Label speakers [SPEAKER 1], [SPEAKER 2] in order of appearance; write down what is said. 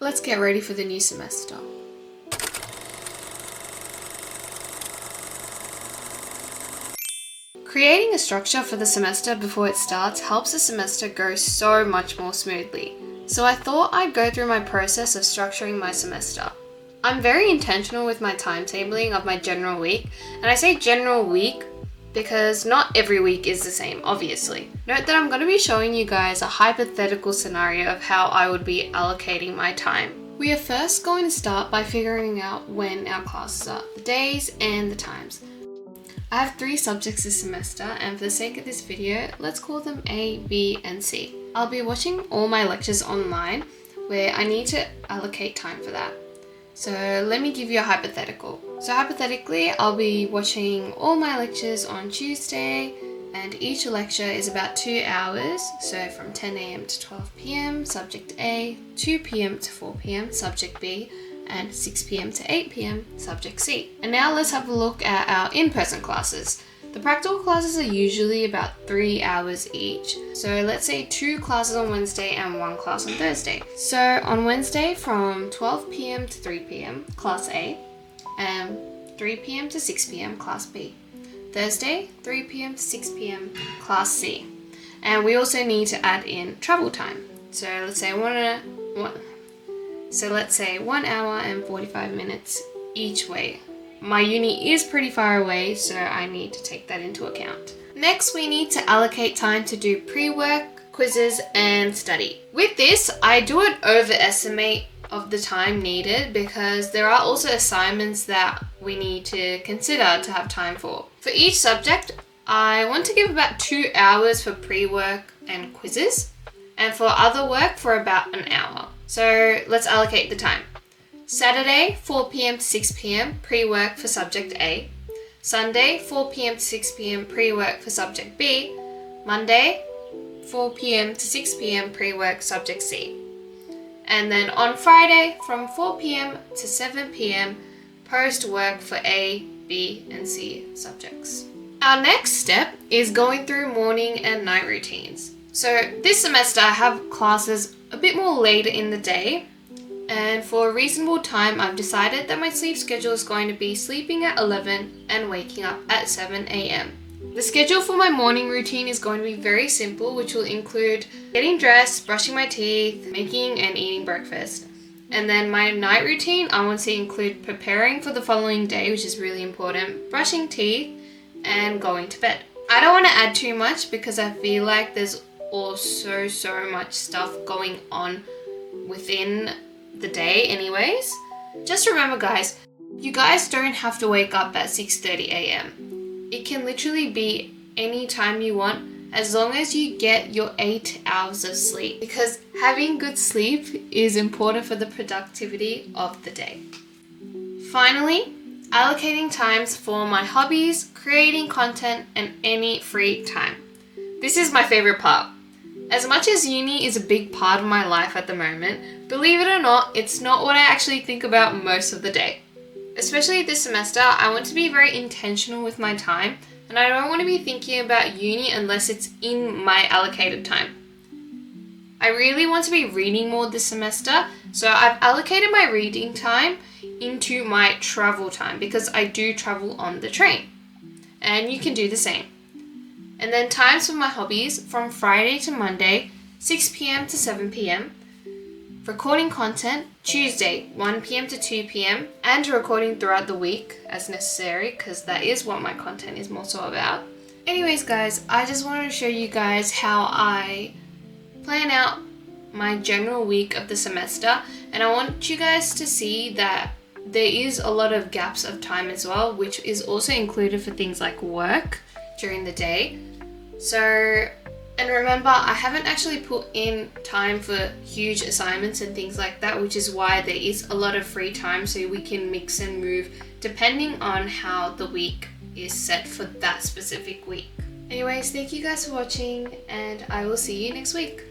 [SPEAKER 1] Let's get ready for the new semester. Creating a structure for the semester before it starts helps the semester go so much more smoothly. So I thought I'd go through my process of structuring my semester. I'm very intentional with my timetabling of my general week, and I say general week because not every week is the same, obviously. Note that I'm going to be showing you guys a hypothetical scenario of how I would be allocating my time. We are first going to start by figuring out when our classes are, the days and the times. I have 3 subjects this semester, and for the sake of this video, let's call them A, B, and C. I'll be watching all my lectures online where I need to allocate time for that. So let me give you a hypothetical. So hypothetically, I'll be watching all my lectures on Tuesday, and each lecture is about 2 hours. So from 10 a.m. to 12 p.m, subject A, 2 p.m. to 4 p.m, subject B, and 6 p.m. to 8 p.m, subject C. And now let's have a look at our in-person classes. The practical classes are usually about 3 hours each. So let's say 2 classes on Wednesday and 1 class on Thursday. So on Wednesday from 12 p.m. to 3 p.m, class A, and 3 p.m. to 6 p.m, class B. Thursday, 3 p.m. to 6 p.m, class C. And we also need to add in travel time. So let's say 1 hour and 45 minutes each way. My uni is pretty far away, so I need to take that into account. Next, we need to allocate time to do pre-work, quizzes, and study. With this, I do an overestimate of the time needed because there are also assignments that we need to consider to have time for. For each subject, I want to give about 2 hours for pre-work and quizzes, and for other work for about an hour. So let's allocate the time. Saturday, 4 p.m. to 6 p.m, pre-work for subject A. Sunday, 4 p.m. to 6 p.m, pre-work for subject B. Monday, 4 p.m. to 6 p.m, pre-work subject C. And then on Friday, from 4 p.m. to 7 p.m, post-work for A, B, and C subjects. Our next step is going through morning and night routines. So this semester I have classes a bit more later in the day, and for a reasonable time I've decided that my sleep schedule is going to be sleeping at 11 and waking up at 7 a.m. The schedule for my morning routine is going to be very simple, which will include getting dressed, brushing my teeth, making and eating breakfast. And then my night routine, I want to include preparing for the following day, which is really important, brushing teeth, and going to bed. I don't want to add too much because I feel like there's also so much stuff going on within the day anyways. Just remember guys, you guys don't have to wake up at 6:30 a.m. It can literally be any time you want as long as you get your 8 hours of sleep, because having good sleep is important for the productivity of the day. Finally, allocating times for my hobbies, creating content, and any free time. This is my favorite part. As much as uni is a big part of my life at the moment, believe it or not, it's not what I actually think about most of the day. Especially this semester, I want to be very intentional with my time, and I don't want to be thinking about uni unless it's in my allocated time. I really want to be reading more this semester, so I've allocated my reading time into my travel time because I do travel on the train. And you can do the same. And then times for my hobbies from Friday to Monday, 6 p.m. to 7 p.m. Recording content, Tuesday, 1 p.m. to 2 p.m. and recording throughout the week as necessary because that is what my content is more so about. Anyways guys, I just wanted to show you guys how I plan out my general week of the semester, and I want you guys to see that there is a lot of gaps of time as well, which is also included for things like work during the day. So, and remember, I haven't actually put in time for huge assignments and things like that, which is why there is a lot of free time so we can mix and move depending on how the week is set for that specific week. Anyways, thank you guys for watching, and I will see you next week.